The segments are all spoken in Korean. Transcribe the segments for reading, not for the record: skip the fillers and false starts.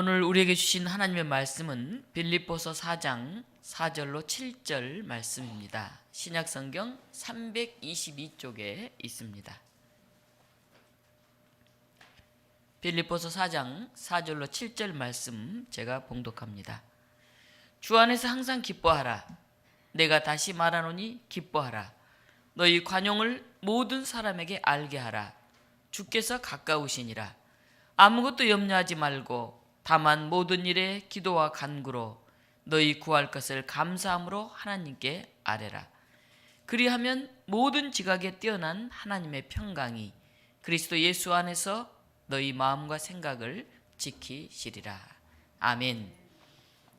오늘 우리에게 주신 하나님의 말씀은 빌립보서 4장 4절로 7절 말씀입니다. 신약성경 322쪽에 있습니다. 빌립보서 4장 4절로 7절 말씀 제가 봉독합니다. 주 안에서 항상 기뻐하라. 내가 다시 말하노니 기뻐하라. 너희 관용을 모든 사람에게 알게 하라. 주께서 가까우시니라. 아무것도 염려하지 말고 다만 모든 일에 기도와 간구로 너희 구할 것을 감사함으로 하나님께 아뢰라. 그리하면 모든 지각에 뛰어난 하나님의 평강이 그리스도 예수 안에서 너희 마음과 생각을 지키시리라. 아멘.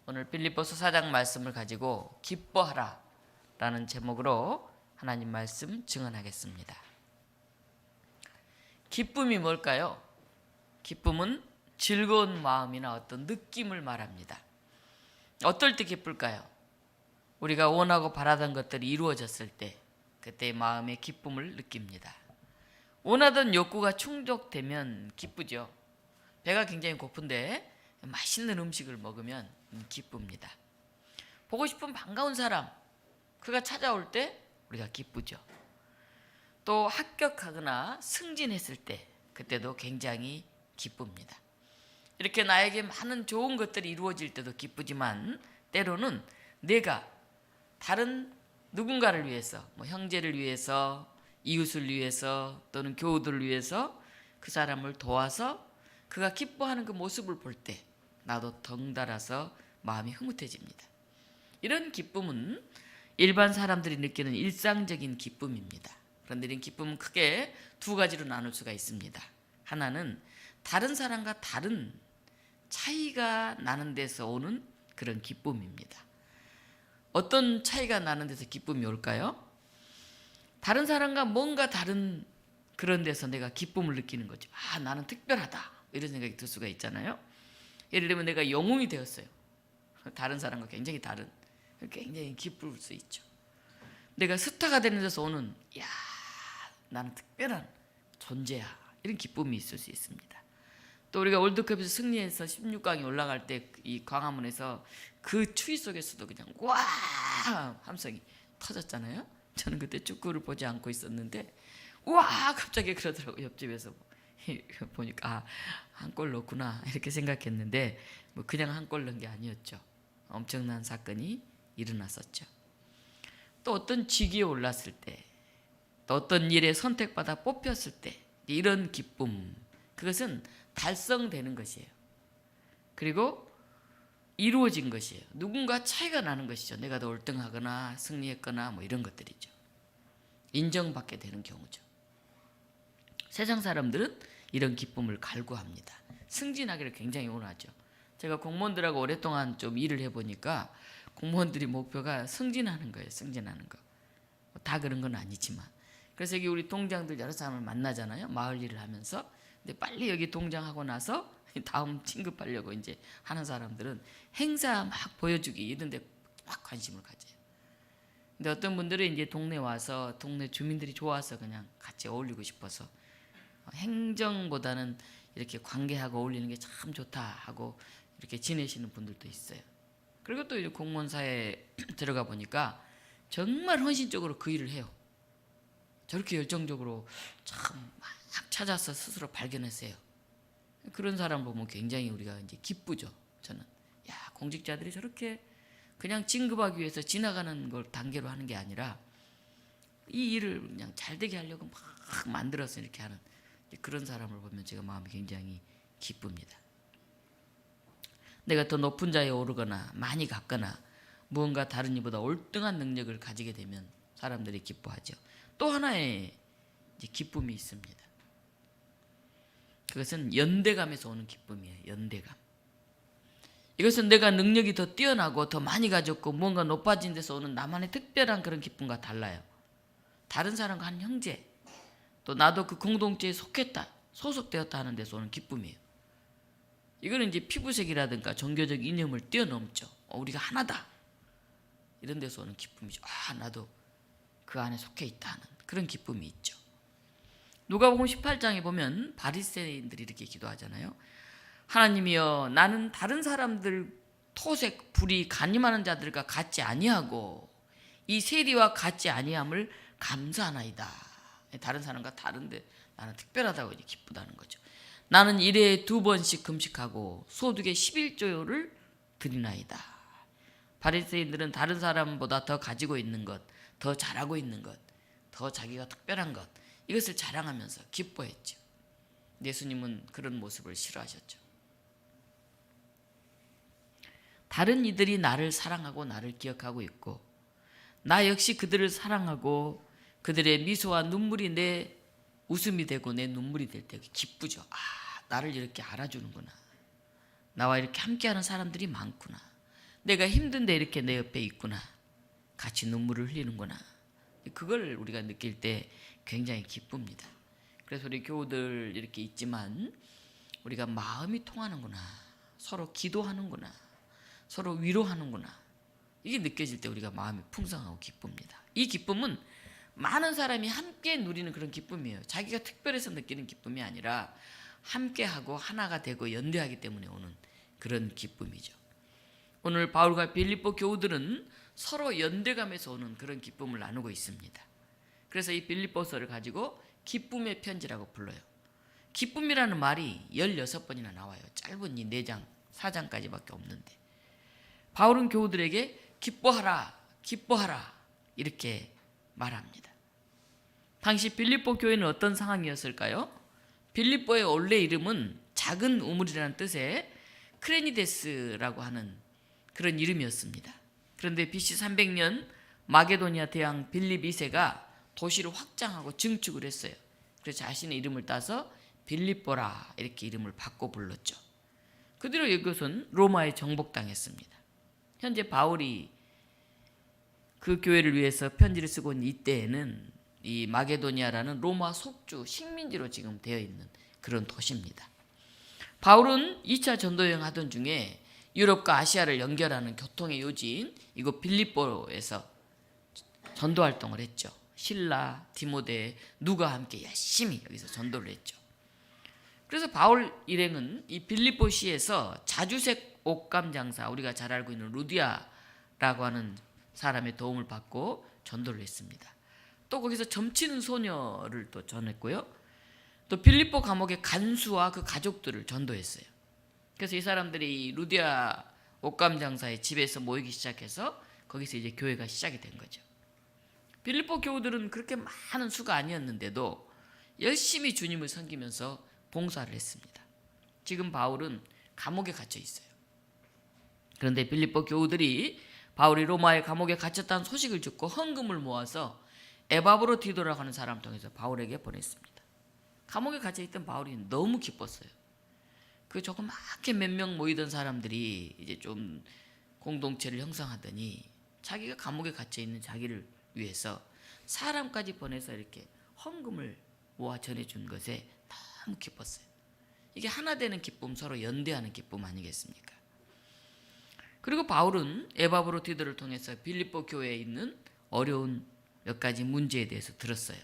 오늘 빌립보서 4장 말씀을 가지고 기뻐하라 라는 제목으로 하나님 말씀 증언하겠습니다. 기쁨이 뭘까요? 기쁨은 즐거운 마음이나 어떤 느낌을 말합니다. 어떨 때 기쁠까요? 우리가 원하고 바라던 것들이 이루어졌을 때 그때 마음의 기쁨을 느낍니다. 원하던 욕구가 충족되면 기쁘죠. 배가 굉장히 고픈데 맛있는 음식을 먹으면 기쁩니다. 보고 싶은 반가운 사람, 그가 찾아올 때 우리가 기쁘죠. 또 합격하거나 승진했을 때 그때도 굉장히 기쁩니다. 이렇게 나에게 많은 좋은 것들이 이루어질 때도 기쁘지만 때로는 내가 다른 누군가를 위해서, 형제를 위해서, 이웃을 위해서 또는 교우들을 위해서 그 사람을 도와서 그가 기뻐하는 그 모습을 볼 때 나도 덩달아서 마음이 흐뭇해집니다. 이런 기쁨은 일반 사람들이 느끼는 일상적인 기쁨입니다. 그런데 이런 기쁨은 크게 두 가지로 나눌 수가 있습니다. 하나는 다른 사람과 다른 차이가 나는 데서 오는 그런 기쁨입니다. 어떤 차이가 나는 데서 기쁨이 올까요? 다른 사람과 뭔가 다른 그런 데서 내가 기쁨을 느끼는 거죠. 나는 특별하다 이런 생각이 들 수가 있잖아요. 예를 들면 내가 영웅이 되었어요. 다른 사람과 굉장히 다른, 굉장히 기쁠 수 있죠. 내가 스타가 되는 데서 오는 나는 특별한 존재야 이런 기쁨이 있을 수 있습니다. 또 우리가 월드컵에서 승리해서 16강에 올라갈 때 이 광화문에서 그 추위 속에서도 그냥 와 함성이 터졌잖아요. 저는 그때 축구를 보지 않고 있었는데 와 갑자기 그러더라고요. 옆집에서 보니까 한 골 넣었구나 이렇게 생각했는데 그냥 한 골 넣은 게 아니었죠. 엄청난 사건이 일어났었죠. 또 어떤 직위에 올랐을 때, 또 어떤 일에 선택받아 뽑혔을 때 이런 기쁨, 그것은 달성되는 것이에요. 그리고 이루어진 것이에요. 누군가 차이가 나는 것이죠. 내가 더 월등하거나 승리했거나 이런 것들이죠. 인정받게 되는 경우죠. 세상 사람들은 이런 기쁨을 갈구합니다. 승진하기를 굉장히 원하죠. 제가 공무원들하고 오랫동안 좀 일을 해보니까 공무원들이 목표가 승진하는 거예요. 승진하는 거. 다 그런 건 아니지만. 그래서 여기 우리 동장들 여러 사람을 만나잖아요. 마을 일을 하면서. 근데 빨리 여기 동장하고 나서 다음 진급하려고 이제 하는 사람들은 행사 막 보여주기 이런 데 막 관심을 가져요. 근데 어떤 분들은 이제 동네 와서 동네 주민들이 좋아서 그냥 같이 어울리고 싶어서 행정보다는 이렇게 관계하고 어울리는 게 참 좋다 하고 이렇게 지내시는 분들도 있어요. 그리고 또 이제 공무원사에 들어가 보니까 정말 헌신적으로 그 일을 해요. 저렇게 열정적으로 참 막 찾아서 스스로 발견했어요. 그런 사람 보면 굉장히 우리가 이제 기쁘죠. 저는 공직자들이 저렇게 그냥 진급하기 위해서 지나가는 걸 단계로 하는 게 아니라 이 일을 그냥 잘 되게 하려고 막 만들어서 이렇게 하는 그런 사람을 보면 제가 마음이 굉장히 기쁩니다. 내가 더 높은 자리에 오르거나 많이 갔거나 무언가 다른 이보다 월등한 능력을 가지게 되면 사람들이 기뻐하죠. 또 하나의 기쁨이 있습니다. 그것은 연대감에서 오는 기쁨이에요. 연대감. 이것은 내가 능력이 더 뛰어나고 더 많이 가졌고 뭔가 높아진 데서 오는 나만의 특별한 그런 기쁨과 달라요. 다른 사람과 한 형제, 또 나도 그 공동체에 속했다, 소속되었다 하는 데서 오는 기쁨이에요. 이거는 이제 피부색이라든가 종교적 이념을 뛰어넘죠. 우리가 하나다 이런 데서 오는 기쁨이죠. 나도 그 안에 속해 있다 하는 그런 기쁨이 있죠. 누가복음 18장에 보면 바리새인들이 이렇게 기도하잖아요. 하나님이여 나는 다른 사람들 토색 불이 간임하는 자들과 같지 아니하고 이 세리와 같지 아니함을 감사하나이다. 다른 사람과 다른데 나는 특별하다고 기쁘다는 거죠. 나는 1회에 2번씩 금식하고 소득의 11조를 드리나이다. 바리새인들은 다른 사람보다 더 가지고 있는 것, 더 잘하고 있는 것, 더 자기가 특별한 것, 이것을 자랑하면서 기뻐했죠. 예수님은 그런 모습을 싫어하셨죠. 다른 이들이 나를 사랑하고 나를 기억하고 있고 나 역시 그들을 사랑하고 그들의 미소와 눈물이 내 웃음이 되고 내 눈물이 될 때 기쁘죠. 아, 나를 이렇게 알아주는구나. 나와 이렇게 함께하는 사람들이 많구나. 내가 힘든데 이렇게 내 옆에 있구나. 같이 눈물을 흘리는구나. 그걸 우리가 느낄 때 굉장히 기쁩니다. 그래서 우리 교우들 이렇게 있지만 우리가 마음이 통하는구나. 서로 기도하는구나. 서로 위로하는구나. 이게 느껴질 때 우리가 마음이 풍성하고 기쁩니다. 이 기쁨은 많은 사람이 함께 누리는 그런 기쁨이에요. 자기가 특별해서 느끼는 기쁨이 아니라 함께하고 하나가 되고 연대하기 때문에 오는 그런 기쁨이죠. 오늘 바울과 빌립보 교우들은 서로 연대감에서 오는 그런 기쁨을 나누고 있습니다. 그래서 이 빌립보서를 가지고 기쁨의 편지라고 불러요. 기쁨이라는 말이 16번이나 나와요. 짧은 이 4장, 4장까지밖에 없는데 바울은 교우들에게 기뻐하라, 기뻐하라 이렇게 말합니다. 당시 빌립보 교회는 어떤 상황이었을까요? 빌립보의 원래 이름은 작은 우물이라는 뜻의 크레니데스라고 하는 그런 이름이었습니다. 그런데 BC 300년 마게도니아 대왕 빌립 2세가 도시를 확장하고 증축을 했어요. 그래서 자신의 이름을 따서 빌립보라 이렇게 이름을 바꿔 불렀죠. 그 뒤로 이것은 로마에 정복당했습니다. 현재 바울이 그 교회를 위해서 편지를 쓰고 있는 이때에는 이 마게도니아라는 로마 속주 식민지로 지금 되어 있는 그런 도시입니다. 바울은 2차 전도여행 하던 중에 유럽과 아시아를 연결하는 교통의 요지인 이곳 빌립보에서 전도 활동을 했죠. 실라, 디모데, 누가 함께 열심히 여기서 전도를 했죠. 그래서 바울 일행은 이 빌립보시에서 자주색 옷감 장사, 우리가 잘 알고 있는 루디아라고 하는 사람의 도움을 받고 전도를 했습니다. 또 거기서 점치는 소녀를 또 전했고요. 또 빌립보 감옥의 간수와 그 가족들을 전도했어요. 그래서 이 사람들이 루디아 옷감 장사의 집에서 모이기 시작해서 거기서 이제 교회가 시작이 된 거죠. 빌립보 교우들은 그렇게 많은 수가 아니었는데도 열심히 주님을 섬기면서 봉사를 했습니다. 지금 바울은 감옥에 갇혀 있어요. 그런데 빌립보 교우들이 바울이 로마의 감옥에 갇혔다는 소식을 듣고 헌금을 모아서 에바브로디도라고 하는 사람을 통해서 바울에게 보냈습니다. 감옥에 갇혀있던 바울이 너무 기뻤어요. 그 조그맣게 몇 명 모이던 사람들이 이제 좀 공동체를 형성하더니 자기가 감옥에 갇혀있는 자기를 위해서 사람까지 보내서 이렇게 헌금을 모아 전해준 것에 너무 기뻤어요. 이게 하나 되는 기쁨, 서로 연대하는 기쁨 아니겠습니까? 그리고 바울은 에바브로디도를 통해서 빌립보 교회에 있는 어려운 몇 가지 문제에 대해서 들었어요.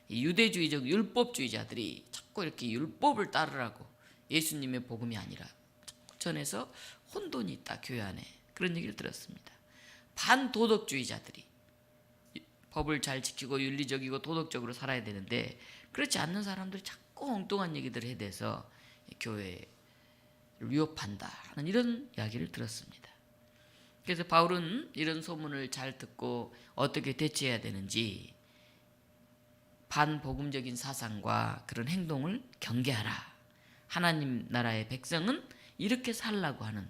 이 유대주의적 율법주의자들이 자꾸 이렇게 율법을 따르라고 예수님의 복음이 아니라 전해서 혼돈이 있다 교회 안에 그런 얘기를 들었습니다. 반도덕주의자들이 법을 잘 지키고 윤리적이고 도덕적으로 살아야 되는데 그렇지 않는 사람들이 자꾸 엉뚱한 얘기들을 해대서 교회를 위협한다 하는 이런 이야기를 들었습니다. 그래서 바울은 이런 소문을 잘 듣고 어떻게 대처해야 되는지 반복음적인 사상과 그런 행동을 경계하라. 하나님 나라의 백성은 이렇게 살라고 하는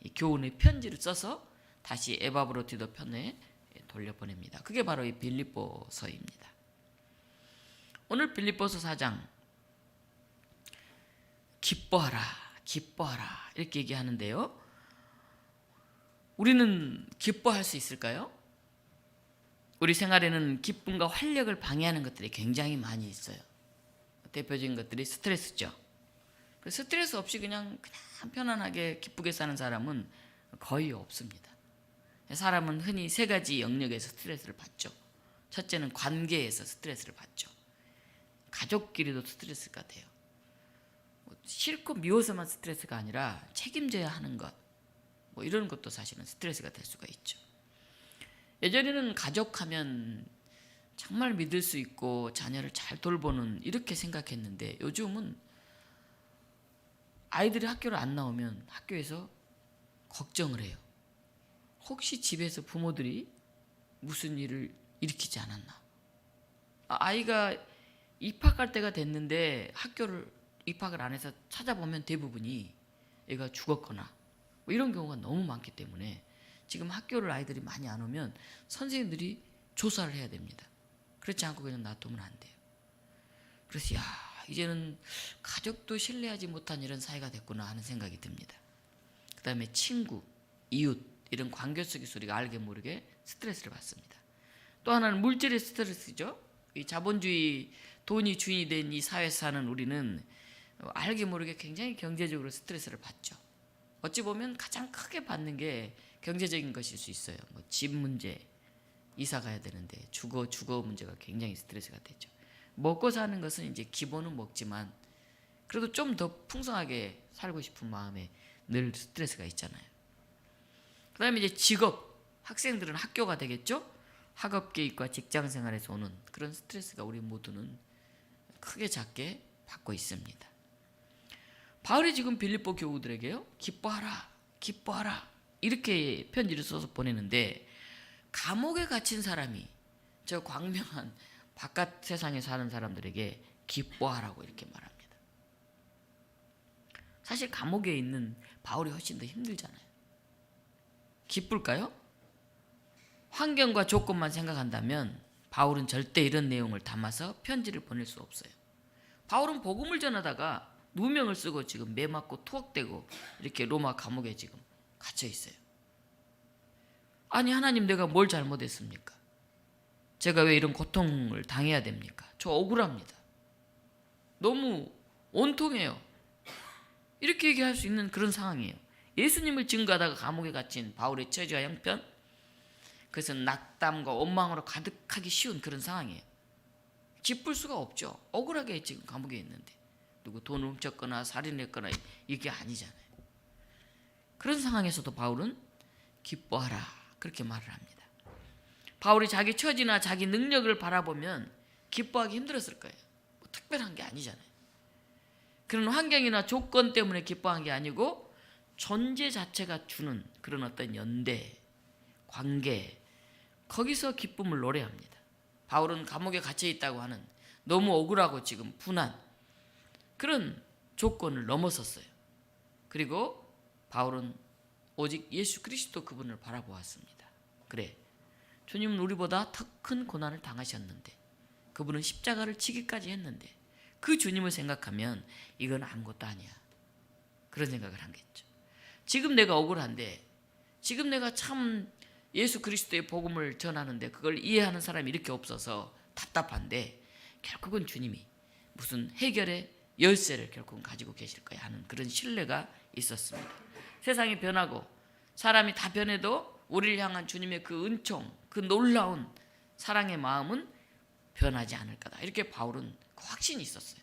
이 교훈의 편지를 써서 다시 에바브로디도 편에 돌려보냅니다. 그게 바로 이 빌립보서입니다. 오늘 빌립보서 4장 기뻐하라, 기뻐하라 이렇게 얘기하는데요. 우리는 기뻐할 수 있을까요? 우리 생활에는 기쁨과 활력을 방해하는 것들이 굉장히 많이 있어요. 대표적인 것들이 스트레스죠. 스트레스 없이 그냥 편안하게 기쁘게 사는 사람은 거의 없습니다. 사람은 흔히 3가지 영역에서 스트레스를 받죠. 첫째는 관계에서 스트레스를 받죠. 가족끼리도 스트레스가 돼요. 싫고 미워서만 스트레스가 아니라 책임져야 하는 것, 뭐 이런 것도 사실은 스트레스가 될 수가 있죠. 예전에는 가족하면 정말 믿을 수 있고 자녀를 잘 돌보는 이렇게 생각했는데 요즘은 아이들이 학교를 안 나오면 학교에서 걱정을 해요. 혹시 집에서 부모들이 무슨 일을 일으키지 않았나. 아이가 입학할 때가 됐는데 학교를 입학을 안 해서 찾아보면 대부분이 애가 죽었거나 뭐 이런 경우가 너무 많기 때문에 지금 학교를 아이들이 많이 안 오면 선생님들이 조사를 해야 됩니다. 그렇지 않고 그냥 놔두면 안 돼요. 그래서 이제는 가족도 신뢰하지 못한 이런 사회가 됐구나 하는 생각이 듭니다. 그 다음에 친구, 이웃 이런 관계 속에서 우리가 알게 모르게 스트레스를 받습니다. 또 하나는 물질의 스트레스죠. 이 자본주의 돈이 주인이 된 이 사회에서 사는 우리는 알게 모르게 굉장히 경제적으로 스트레스를 받죠. 어찌 보면 가장 크게 받는 게 경제적인 것일 수 있어요. 뭐 집 문제, 이사 가야 되는데 주거 문제가 굉장히 스트레스가 되죠. 먹고 사는 것은 이제 기본은 먹지만 그래도 좀 더 풍성하게 살고 싶은 마음에 늘 스트레스가 있잖아요. 그 다음에 이제 직업, 학생들은 학교가 되겠죠. 학업 계획과 직장 생활에서 오는 그런 스트레스가 우리 모두는 크게 작게 받고 있습니다. 바울이 지금 빌립보 교우들에게요, 기뻐하라, 기뻐하라 이렇게 편지를 써서 보내는데 감옥에 갇힌 사람이 저 광명한 바깥 세상에 사는 사람들에게 기뻐하라고 이렇게 말합니다. 사실 감옥에 있는 바울이 훨씬 더 힘들잖아요. 기쁠까요? 환경과 조건만 생각한다면 바울은 절대 이런 내용을 담아서 편지를 보낼 수 없어요. 바울은 복음을 전하다가 누명을 쓰고 지금 매 맞고 투옥되고 이렇게 로마 감옥에 지금 갇혀 있어요. 아니 하나님, 내가 뭘 잘못했습니까? 제가 왜 이런 고통을 당해야 됩니까? 저 억울합니다. 너무 온통해요. 이렇게 얘기할 수 있는 그런 상황이에요. 예수님을 증거하다가 감옥에 갇힌 바울의 처지와 형편, 그것은 낙담과 원망으로 가득하기 쉬운 그런 상황이에요. 기쁠 수가 없죠. 억울하게 지금 감옥에 있는데 누구 돈을 훔쳤거나 살인했거나 이게 아니잖아요. 그런 상황에서도 바울은 기뻐하라 그렇게 말을 합니다. 바울이 자기 처지나 자기 능력을 바라보면 기뻐하기 힘들었을 거예요. 뭐 특별한 게 아니잖아요. 그런 환경이나 조건 때문에 기뻐한 게 아니고 존재 자체가 주는 그런 어떤 연대, 관계, 거기서 기쁨을 노래합니다. 바울은 감옥에 갇혀 있다고 하는 너무 억울하고 지금 분한 그런 조건을 넘어섰어요. 그리고 바울은 오직 예수 그리스도 그분을 바라보았습니다. 그래, 주님은 우리보다 더 큰 고난을 당하셨는데, 그분은 십자가를 지기까지 했는데 그 주님을 생각하면 이건 아무것도 아니야. 그런 생각을 한겠죠. 지금 내가 억울한데, 지금 내가 참 예수 그리스도의 복음을 전하는데 그걸 이해하는 사람이 이렇게 없어서 답답한데 결국은 주님이 무슨 해결의 열쇠를 결국은 가지고 계실 거야 하는 그런 신뢰가 있었습니다. 세상이 변하고 사람이 다 변해도 우리를 향한 주님의 그 은총, 그 놀라운 사랑의 마음은 변하지 않을 거다. 이렇게 바울은 그 확신이 있었어요.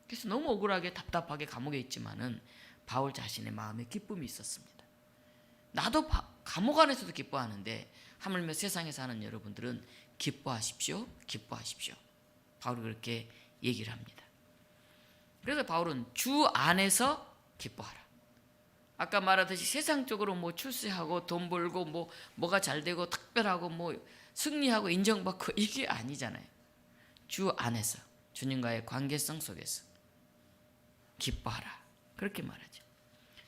그래서 너무 억울하게 답답하게 감옥에 있지만은 바울 자신의 마음에 기쁨이 있었습니다. 나도 감옥 안에서도 기뻐하는데 하물며 세상에 사는 여러분들은 기뻐하십시오. 기뻐하십시오. 바울이 그렇게 얘기를 합니다. 그래서 바울은 주 안에서 기뻐하라. 아까 말하듯이 세상적으로 뭐 출세하고 돈 벌고 뭐가 잘 되고 특별하고 뭐 승리하고 인정받고 이게 아니잖아요. 주 안에서 주님과의 관계성 속에서 기뻐하라. 그렇게 말하죠.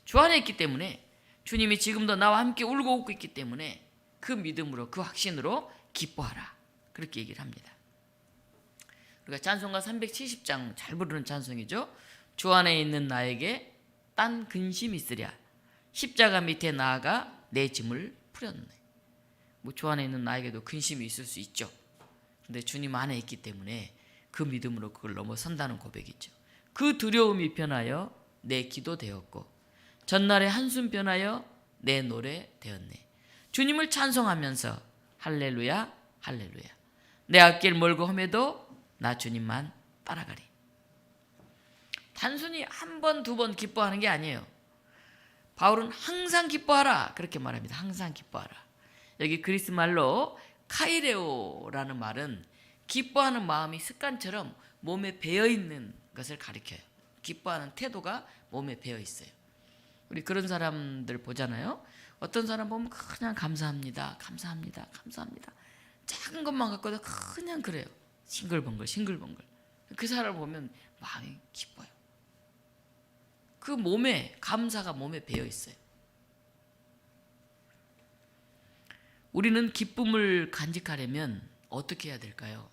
주 안에 있기 때문에 주님이 지금도 나와 함께 울고 웃고 있기 때문에 그 믿음으로 그 확신으로 기뻐하라. 그렇게 얘기를 합니다. 우리가 찬송가 370장 잘 부르는 찬송이죠. 주 안에 있는 나에게 딴 근심이 있으랴. 십자가 밑에 나아가 내 짐을 풀었네. 뭐 주 안에 있는 나에게도 근심이 있을 수 있죠. 근데 주님 안에 있기 때문에 그 믿음으로 그걸 넘어선다는 고백이죠. 그 두려움이 변하여 내 기도 되었고 전날의 한숨 변하여 내 노래 되었네. 주님을 찬송하면서 할렐루야 할렐루야. 내 앞길 멀고 험해도 나 주님만 따라가리. 단순히 한 번, 두 번 기뻐하는 게 아니에요. 바울은 항상 기뻐하라 그렇게 말합니다. 항상 기뻐하라. 여기 그리스 말로 카이레오라는 말은 기뻐하는 마음이 습관처럼 몸에 배어 있는 것을 가리켜요. 기뻐하는 태도가 몸에 배어 있어요. 우리 그런 사람들 보잖아요. 어떤 사람 보면 그냥 감사합니다, 감사합니다, 감사합니다. 작은 것만 갖고도 그냥 그래요. 싱글벙글, 싱글벙글. 그 사람을 보면 마음이 기뻐요. 그 몸에 감사가 몸에 배어 있어요. 우리는 기쁨을 간직하려면 어떻게 해야 될까요?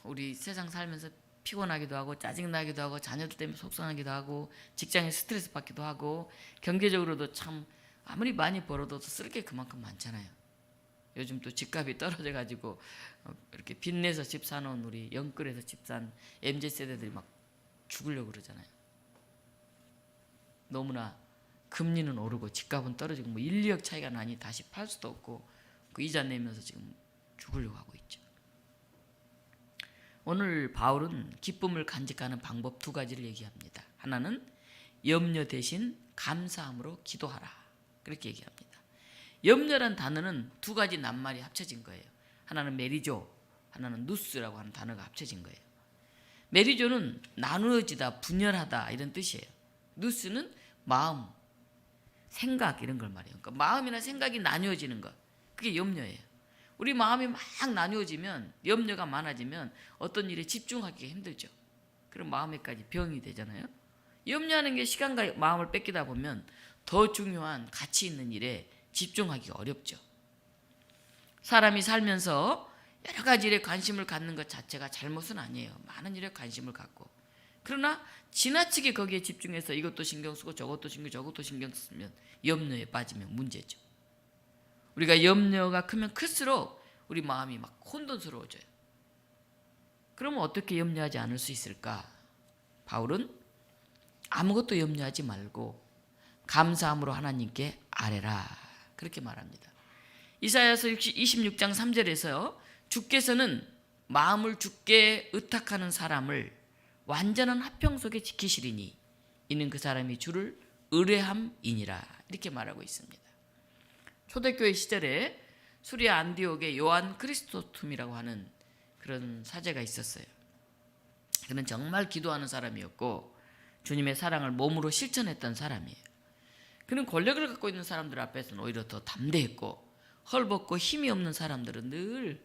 우리 세상 살면서 피곤하기도 하고 짜증나기도 하고 자녀들 때문에 속상하기도 하고 직장에 스트레스 받기도 하고 경제적으로도 참 아무리 많이 벌어도 쓸 게 그만큼 많잖아요. 요즘 또 집값이 떨어져 가지고 이렇게 빚내서 집 사놓은 우리 영끌에서 집 산 MZ세대들이 막 죽으려고 그러잖아요. 너무나 금리는 오르고 집값은 떨어지고 뭐 1, 2억 차이가 나니 다시 팔 수도 없고 그 이자 내면서 지금 죽으려고 하고 있죠. 오늘 바울은 기쁨을 간직하는 방법 두 가지를 얘기합니다. 하나는 염려 대신 감사함으로 기도하라 그렇게 얘기합니다. 염려란 단어는 두 가지 낱말이 합쳐진 거예요. 하나는 메리조, 하나는 누스라고 하는 단어가 합쳐진 거예요. 메리조는 나누어지다, 분열하다 이런 뜻이에요. 누스는 마음, 생각 이런 걸 말해요. 그러니까 마음이나 생각이 나뉘어지는 것, 그게 염려예요. 우리 마음이 막 나뉘어지면, 염려가 많아지면 어떤 일에 집중하기가 힘들죠. 그럼 마음에까지 병이 되잖아요. 염려하는 게 시간과 마음을 뺏기다 보면 더 중요한 가치 있는 일에 집중하기가 어렵죠. 사람이 살면서 여러 가지 일에 관심을 갖는 것 자체가 잘못은 아니에요. 많은 일에 관심을 갖고. 그러나 지나치게 거기에 집중해서 이것도 신경 쓰고 저것도 신경 쓰면 염려에 빠지면 문제죠. 우리가 염려가 크면 클수록 우리 마음이 막 혼돈스러워져요. 그러면 어떻게 염려하지 않을 수 있을까? 바울은 아무것도 염려하지 말고 감사함으로 하나님께 아뢰라 그렇게 말합니다. 이사야서 26장 3절에서 주께서는 마음을 주께 의탁하는 사람을 완전한 화평 속에 지키시리니 이는 그 사람이 주를 의뢰함이니라 이렇게 말하고 있습니다. 초대교회 시절에 수리아 안디옥에 요한 크리스토툼이라고 하는 그런 사제가 있었어요. 그는 정말 기도하는 사람이었고 주님의 사랑을 몸으로 실천했던 사람이에요. 그는 권력을 갖고 있는 사람들 앞에서는 오히려 더 담대했고 헐벗고 힘이 없는 사람들은 늘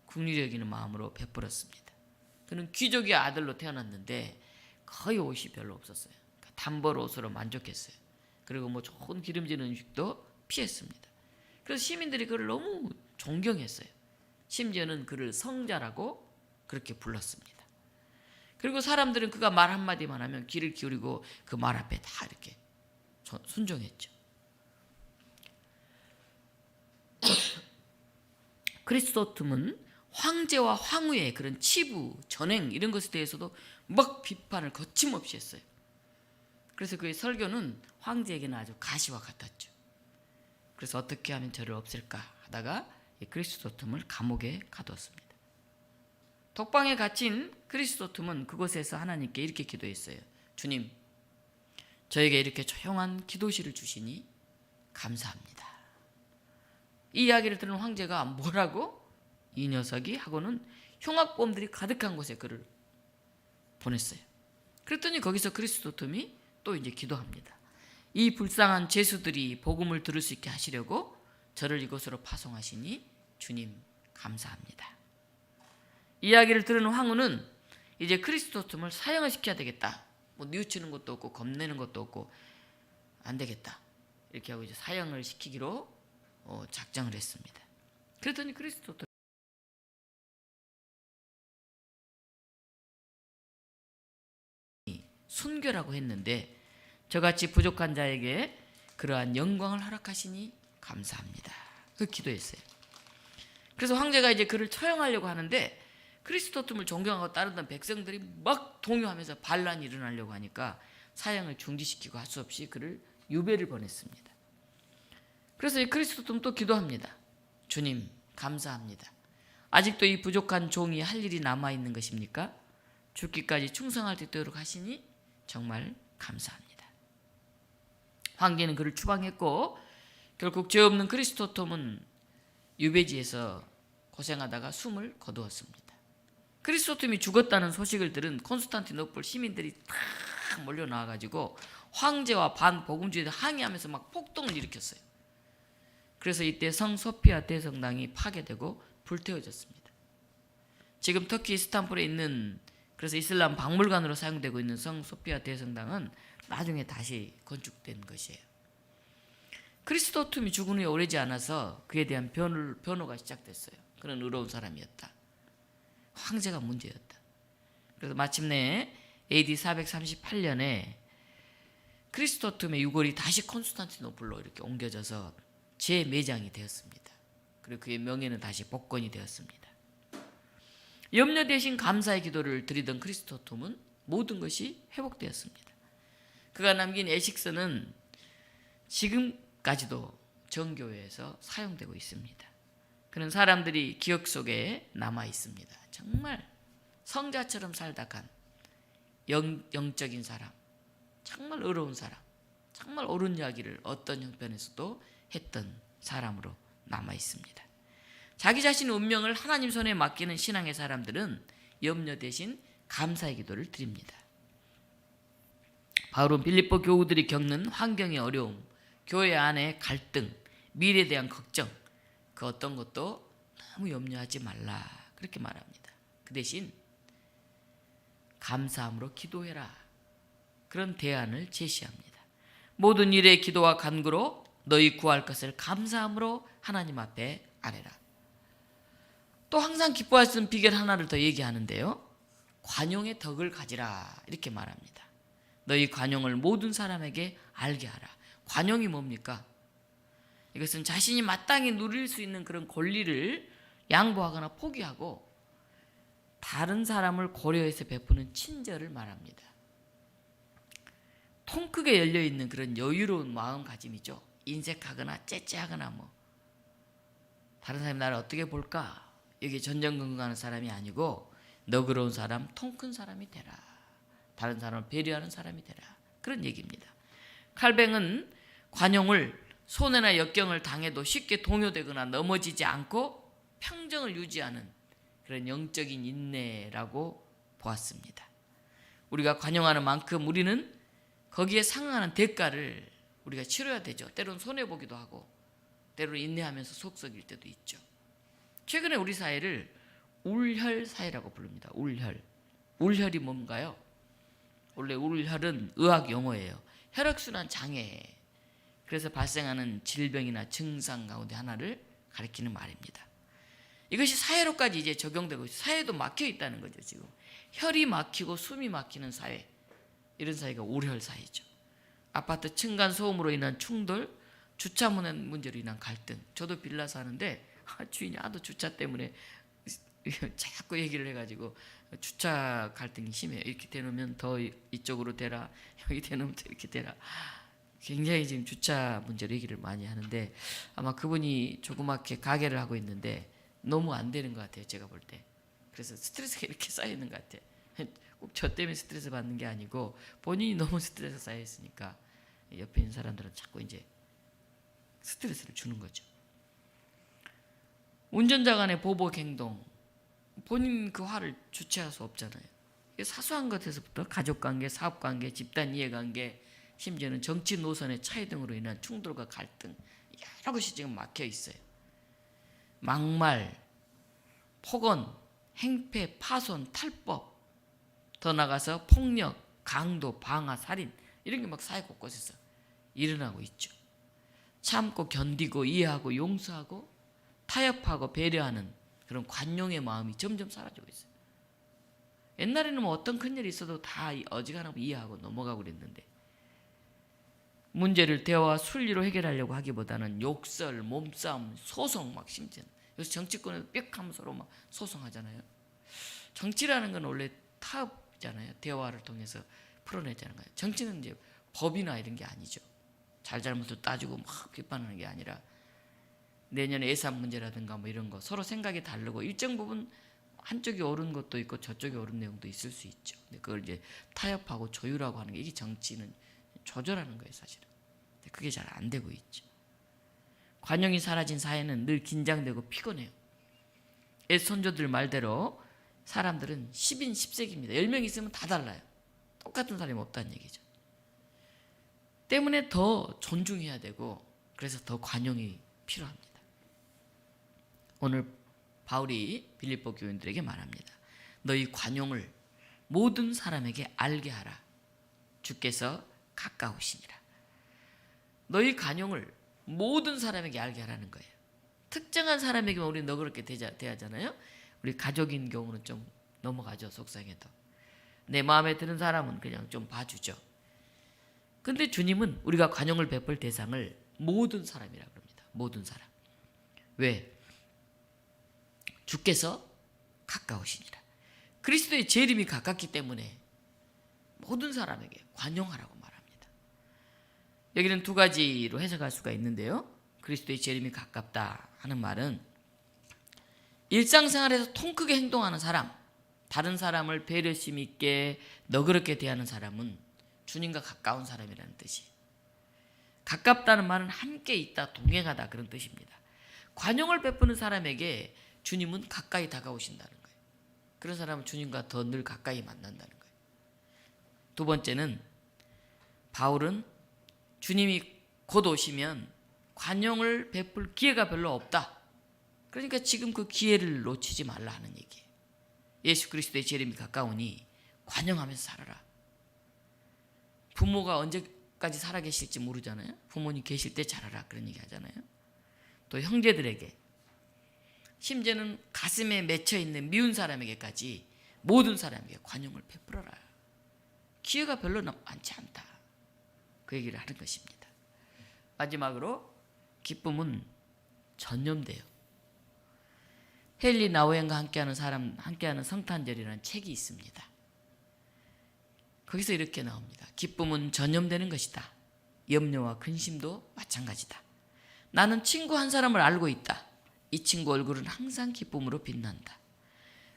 긍휼히 여기는 마음으로 베풀었습니다. 그는 귀족의 아들로 태어났는데 거의 옷이 별로 없었어요. 단벌 옷으로 만족했어요. 그리고 뭐 좋은 기름진 음식도 피했습니다. 그래서 시민들이 그를 너무 존경했어요. 심지어는 그를 성자라고 그렇게 불렀습니다. 그리고 사람들은 그가 말 한마디만 하면 귀를 기울이고 그 말 앞에 다 이렇게 순종했죠. 크리스토툼은 황제와 황후의 그런 치부, 전행 이런 것에 대해서도 막 비판을 거침없이 했어요. 그래서 그의 설교는 황제에게는 아주 가시와 같았죠. 그래서 어떻게 하면 저를 없앨까 하다가 크리스토툼을 감옥에 가두었습니다. 독방에 갇힌 크리스토툼은 그곳에서 하나님께 이렇게 기도했어요. 주님, 저에게 이렇게 조용한 기도실을 주시니 감사합니다. 이 이야기를 들은 황제가 뭐라고? 이 녀석이 하고는 흉악범들이 가득한 곳에 그를 보냈어요. 그랬더니 거기서 크리스토툼이 또 이제 기도합니다. 이 불쌍한 죄수들이 복음을 들을 수 있게 하시려고 저를 이곳으로 파송하시니 주님 감사합니다. 이야기를 들은 황후는 이제 크리스토툼을 사형을 시켜야 되겠다. 뭐 뉘우치는 것도 없고 겁내는 것도 없고 안 되겠다. 이렇게 하고 이제 사형을 시키기로 작정을 했습니다. 그랬더니 크리스토툼 순교라고 했는데 저같이 부족한 자에게 그러한 영광을 허락하시니 감사합니다. 그 기도했어요. 그래서 황제가 이제 그를 처형하려고 하는데 크리스토툼을 존경하고 따르던 백성들이 막 동요하면서 반란이 일어나려고 하니까 사형을 중지시키고 할 수 없이 그를 유배를 보냈습니다. 그래서 이 크리스토툼 또 기도합니다. 주님 감사합니다. 아직도 이 부족한 종이 할 일이 남아있는 것입니까? 죽기까지 충성할 수 있도록 하시니 정말 감사합니다. 황제는 그를 추방했고 결국 죄 없는 크리스토톰은 유배지에서 고생하다가 숨을 거두었습니다. 크리스토톰이 죽었다는 소식을 들은 콘스탄티노플 시민들이 탁 몰려 나와가지고 황제와 반복음주의에 항의하면서 막 폭동을 일으켰어요. 그래서 이때 성 소피아 대성당이 파괴되고 불태워졌습니다. 지금 터키 이스탄불에 있는, 그래서 이슬람 박물관으로 사용되고 있는 성 소피아 대성당은 나중에 다시 건축된 것이에요. 크리스토톰이 죽은 후에 오래지 않아서 그에 대한 변호가 시작됐어요. 그는 의로운 사람이었다. 황제가 문제였다. 그래서 마침내 AD 438년에 크리스토톰의 유골이 다시 콘스탄티노플로 이렇게 옮겨져서 재매장이 되었습니다. 그리고 그의 명예는 다시 복권이 되었습니다. 염려 대신 감사의 기도를 드리던 크리스토톰은 모든 것이 회복되었습니다. 그가 남긴 애식서는 지금까지도 정교회에서 사용되고 있습니다. 그는 사람들이 기억 속에 남아 있습니다. 정말 성자처럼 살다 간 영적인 사람, 정말 의로운 사람, 정말 옳은 이야기를 어떤 형편에서도 했던 사람으로 남아 있습니다. 자기 자신의 운명을 하나님 손에 맡기는 신앙의 사람들은 염려 대신 감사의 기도를 드립니다. 바울은 빌립보 교우들이 겪는 환경의 어려움, 교회 안의 갈등, 미래에 대한 걱정, 그 어떤 것도 너무 염려하지 말라 그렇게 말합니다. 그 대신 감사함으로 기도해라, 그런 대안을 제시합니다. 모든 일에 기도와 간구로 너희 구할 것을 감사함으로 하나님 앞에 아뢰라. 또 항상 기뻐할 수 있는 비결 하나를 더 얘기하는데요, 관용의 덕을 가지라 이렇게 말합니다. 너희 관용을 모든 사람에게 알게 하라. 관용이 뭡니까? 이것은 자신이 마땅히 누릴 수 있는 그런 권리를 양보하거나 포기하고 다른 사람을 고려해서 베푸는 친절을 말합니다. 통 크게 열려있는 그런 여유로운 마음가짐이죠. 인색하거나 째째하거나 다른 사람이 나를 어떻게 볼까, 여기에 전전긍긍하는 사람이 아니고 너그러운 사람, 통 큰 사람이 되라. 다른 사람을 배려하는 사람이 되라, 그런 얘기입니다. 칼뱅은 관용을 손해나 역경을 당해도 쉽게 동요되거나 넘어지지 않고 평정을 유지하는 그런 영적인 인내라고 보았습니다. 우리가 관용하는 만큼 우리는 거기에 상응하는 대가를 우리가 치러야 되죠. 때로는 손해보기도 하고 때로는 인내하면서 속 썩일 때도 있죠. 최근에 우리 사회를 울혈 사회라고 부릅니다. 울혈. 울혈이 뭔가요? 원래 울혈은 의학 용어예요. 혈액순환 장애, 그래서 발생하는 질병이나 증상 가운데 하나를 가리키는 말입니다. 이것이 사회로까지 이제 적용되고 있어요. 사회도 막혀 있다는 거죠. 지금 혈이 막히고 숨이 막히는 사회, 이런 사회가 울혈 사회죠. 아파트 층간 소음으로 인한 충돌, 주차 문제로 인한 갈등. 저도 빌라 사는데 주인이 하도 주차 때문에 자꾸 얘기를 해가지고 주차 갈등이 심해요. 이렇게 대놓으면 더 이쪽으로 대라, 여기 대놓으면 더 이렇게 대라. 굉장히 지금 주차 문제로 얘기를 많이 하는데 아마 그분이 조그맣게 가게를 하고 있는데 너무 안 되는 것 같아요. 제가 볼 때. 그래서 스트레스가 이렇게 쌓여 있는 것 같아요. 꼭 저 때문에 스트레스 받는 게 아니고 본인이 너무 스트레스 쌓여 있으니까 옆에 있는 사람들은 자꾸 이제 스트레스를 주는 거죠. 운전자 간의 보복 행동, 본인 그 화를 주체할 수 없잖아요. 사소한 것에서부터 가족관계, 사업관계, 집단 이해관계, 심지어는 정치 노선의 차이 등으로 인한 충돌과 갈등, 여러 것이 지금 막혀 있어요. 막말, 폭언, 행패, 파손, 탈법, 더 나가서 폭력, 강도, 방화, 살인, 이런 게 막 사회 곳곳에서 일어나고 있죠. 참고 견디고 이해하고 용서하고 타협하고 배려하는 그런 관용의 마음이 점점 사라지고 있어요. 옛날에는 어떤 큰일이 있어도 다 어지간하면 이해하고 넘어가고 그랬는데 문제를 대화와 순리로 해결하려고 하기보다는 욕설, 몸싸움, 소송 막 심지어는 요새 정치권에서 빽하면 서로 막 소송하잖아요. 정치라는 건 원래 타협이잖아요. 대화를 통해서 풀어내자는 거예요. 정치는 이제 법이나 이런 게 아니죠. 잘잘못을 따지고 막 비판하는 게 아니라 내년에 예산 문제라든가 이런 거 서로 생각이 다르고 일정 부분 한쪽이 옳은 것도 있고 저쪽이 옳은 내용도 있을 수 있죠. 근데 그걸 이제 타협하고 조율하고 하는 게 이게 정치는 조절하는 거예요, 사실은. 근데 그게 잘 안 되고 있죠. 관용이 사라진 사회는 늘 긴장되고 피곤해요. 옛 선조들 말대로 사람들은 10인 10색입니다. 10명 있으면 다 달라요. 똑같은 사람이 없다는 얘기죠. 때문에 더 존중해야 되고 그래서 더 관용이 필요합니다. 오늘 바울이 빌립보 교인들에게 말합니다. 너희 관용을 모든 사람에게 알게 하라. 주께서 가까우시니라. 너희 관용을 모든 사람에게 알게 하라는 거예요. 특정한 사람에게만 우리는 너그럽게 대하잖아요. 우리 가족인 경우는 좀 넘어가죠. 속상해도. 내 마음에 드는 사람은 그냥 좀 봐주죠. 근데 주님은 우리가 관용을 베풀 대상을 모든 사람이라고 합니다. 모든 사람. 왜? 주께서 가까우시니라. 그리스도의 재림이 가깝기 때문에 모든 사람에게 관용하라고 말합니다. 여기는 두 가지로 해석할 수가 있는데요. 그리스도의 재림이 가깝다 하는 말은 일상생활에서 통 크게 행동하는 사람, 다른 사람을 배려심 있게 너그럽게 대하는 사람은 주님과 가까운 사람이라는 뜻이. 가깝다는 말은 함께 있다, 동행하다 그런 뜻입니다. 관용을 베푸는 사람에게 주님은 가까이 다가오신다는 거예요. 그런 사람은 주님과 더 늘 가까이 만난다는 거예요. 두 번째는 바울은 주님이 곧 오시면 관용을 베풀 기회가 별로 없다. 그러니까 지금 그 기회를 놓치지 말라 하는 얘기예요. 예수 그리스도의 재림이 가까우니 관용하면서 살아라. 부모가 언제까지 살아계실지 모르잖아요. 부모님 계실 때 잘하라 그런 얘기 하잖아요. 또 형제들에게, 심지어는 가슴에 맺혀있는 미운 사람에게까지 모든 사람에게 관용을 베풀어라. 기회가 별로 많지 않다. 그 얘기를 하는 것입니다. 마지막으로 기쁨은 전념돼요. 헨리 나우엔과 함께하는 성탄절이라는 책이 있습니다. 거기서 이렇게 나옵니다. 기쁨은 전념되는 것이다. 염려와 근심도 마찬가지다. 나는 친구 한 사람을 알고 있다. 이 친구 얼굴은 항상 기쁨으로 빛난다.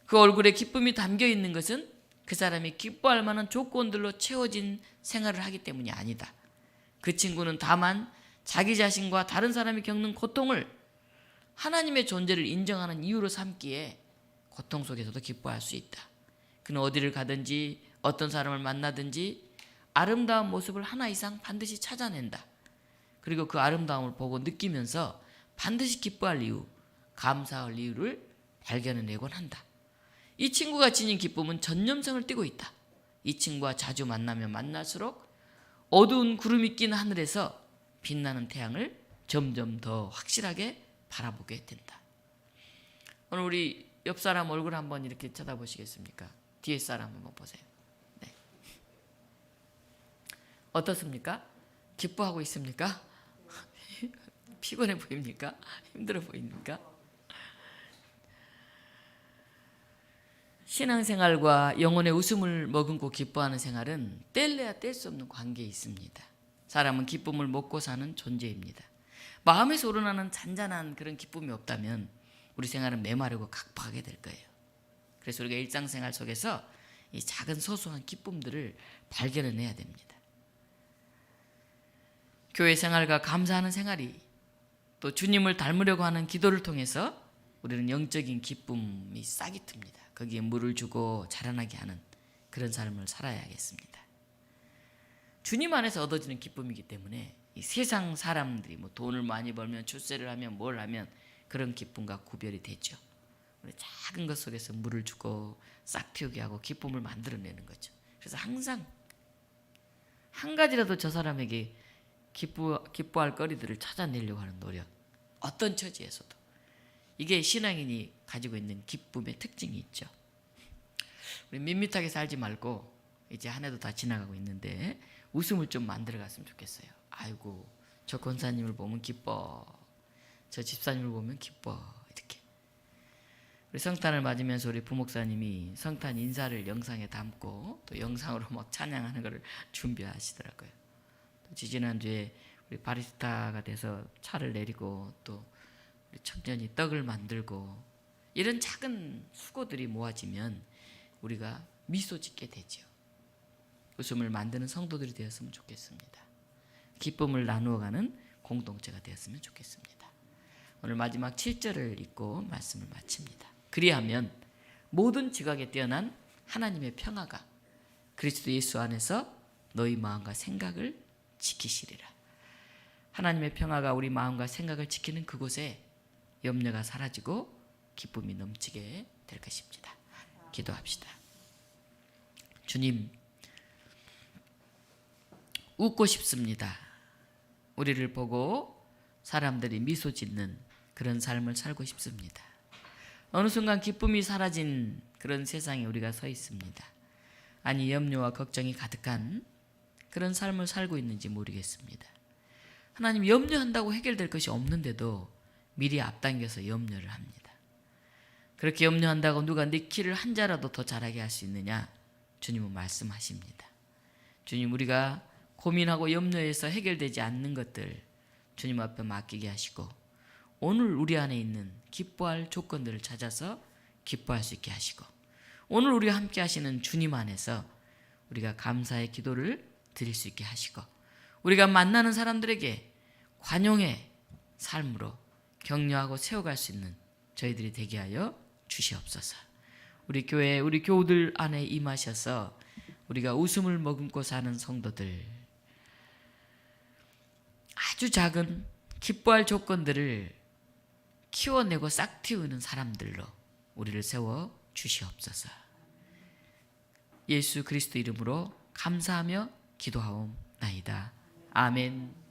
그 얼굴에 기쁨이 담겨 있는 것은 그 사람이 기뻐할 만한 조건들로 채워진 생활을 하기 때문이 아니다. 그 친구는 다만 자기 자신과 다른 사람이 겪는 고통을 하나님의 존재를 인정하는 이유로 삼기에 고통 속에서도 기뻐할 수 있다. 그는 어디를 가든지 어떤 사람을 만나든지 아름다운 모습을 하나 이상 반드시 찾아낸다. 그리고 그 아름다움을 보고 느끼면서 반드시 기뻐할 이유, 감사할 이유를 발견해내곤 한다. 이 친구가 지닌 기쁨은 전념성을 띠고 있다. 이 친구와 자주 만나면 만날수록 어두운 구름이 낀 하늘에서 빛나는 태양을 점점 더 확실하게 바라보게 된다. 오늘 우리 옆 사람 얼굴 한번 이렇게 쳐다보시겠습니까? 뒤에 사람 한번 보세요. 네. 어떻습니까? 기뻐하고 있습니까? 피곤해 보입니까? 힘들어 보입니까? 신앙생활과 영혼의 웃음을 머금고 기뻐하는 생활은 뗄래야 뗄 수 없는 관계에 있습니다. 사람은 기쁨을 먹고 사는 존재입니다. 마음에서 우러나는 잔잔한 그런 기쁨이 없다면 우리 생활은 메마르고 각박하게 될 거예요. 그래서 우리가 일상생활 속에서 이 작은 소소한 기쁨들을 발견해내야 됩니다. 교회 생활과 감사하는 생활이 또 주님을 닮으려고 하는 기도를 통해서 우리는 영적인 기쁨이 싹이 틉니다. 거기에 물을 주고 자라나게 하는 그런 삶을 살아야겠습니다. 주님 안에서 얻어지는 기쁨이기 때문에 이 세상 사람들이 뭐 돈을 많이 벌면 출세를 하면 뭘 하면 그런 기쁨과 구별이 되죠. 우리 작은 것 속에서 물을 주고 싹 틔우게 하고 기쁨을 만들어내는 거죠. 그래서 항상 한 가지라도 저 사람에게 기뻐할 거리들을 찾아내려고 하는 노력. 어떤 처지에서도. 이게 신앙인이 가지고 있는 기쁨의 특징이 있죠. 우리 밋밋하게 살지 말고 이제 한 해도 다 지나가고 있는데 웃음을 좀 만들어 갔으면 좋겠어요. 아이고 저 권사님을 보면 기뻐. 저 집사님을 보면 기뻐. 이렇게. 우리 성탄을 맞으면서 우리 부목사님이 성탄 인사를 영상에 담고 또 영상으로 막 찬양하는 것을 준비하시더라고요. 또 지지난주에 우리 바리스타가 돼서 차를 내리고 또 우리 청년이 떡을 만들고 이런 작은 수고들이 모아지면 우리가 미소 짓게 되죠. 웃음을 만드는 성도들이 되었으면 좋겠습니다. 기쁨을 나누어가는 공동체가 되었으면 좋겠습니다. 오늘 마지막 7절을 읽고 말씀을 마칩니다. 그리하면 모든 지각에 뛰어난 하나님의 평화가 그리스도 예수 안에서 너희 마음과 생각을 지키시리라. 하나님의 평화가 우리 마음과 생각을 지키는 그곳에 염려가 사라지고 기쁨이 넘치게 될 것입니다. 기도합시다. 주님, 웃고 싶습니다. 우리를 보고 사람들이 미소 짓는 그런 삶을 살고 싶습니다. 어느 순간 기쁨이 사라진 그런 세상에 우리가 서 있습니다. 아니, 염려와 걱정이 가득한 그런 삶을 살고 있는지 모르겠습니다. 하나님, 염려한다고 해결될 것이 없는데도 미리 앞당겨서 염려를 합니다. 그렇게 염려한다고 누가 내 키를 한 자라도 더 자라게 할 수 있느냐? 주님은 말씀하십니다. 주님, 우리가 고민하고 염려해서 해결되지 않는 것들 주님 앞에 맡기게 하시고 오늘 우리 안에 있는 기뻐할 조건들을 찾아서 기뻐할 수 있게 하시고 오늘 우리와 함께 하시는 주님 안에서 우리가 감사의 기도를 드릴 수 있게 하시고 우리가 만나는 사람들에게 관용의 삶으로 격려하고 세워갈 수 있는 저희들이 되게 하여 주시옵소서. 우리 교회, 우리 교우들 안에 임하셔서 우리가 웃음을 머금고 사는 성도들, 아주 작은 기뻐할 조건들을 키워내고 싹 틔우는 사람들로 우리를 세워 주시옵소서. 예수 그리스도 이름으로 감사하며 기도하옵나이다. 아멘.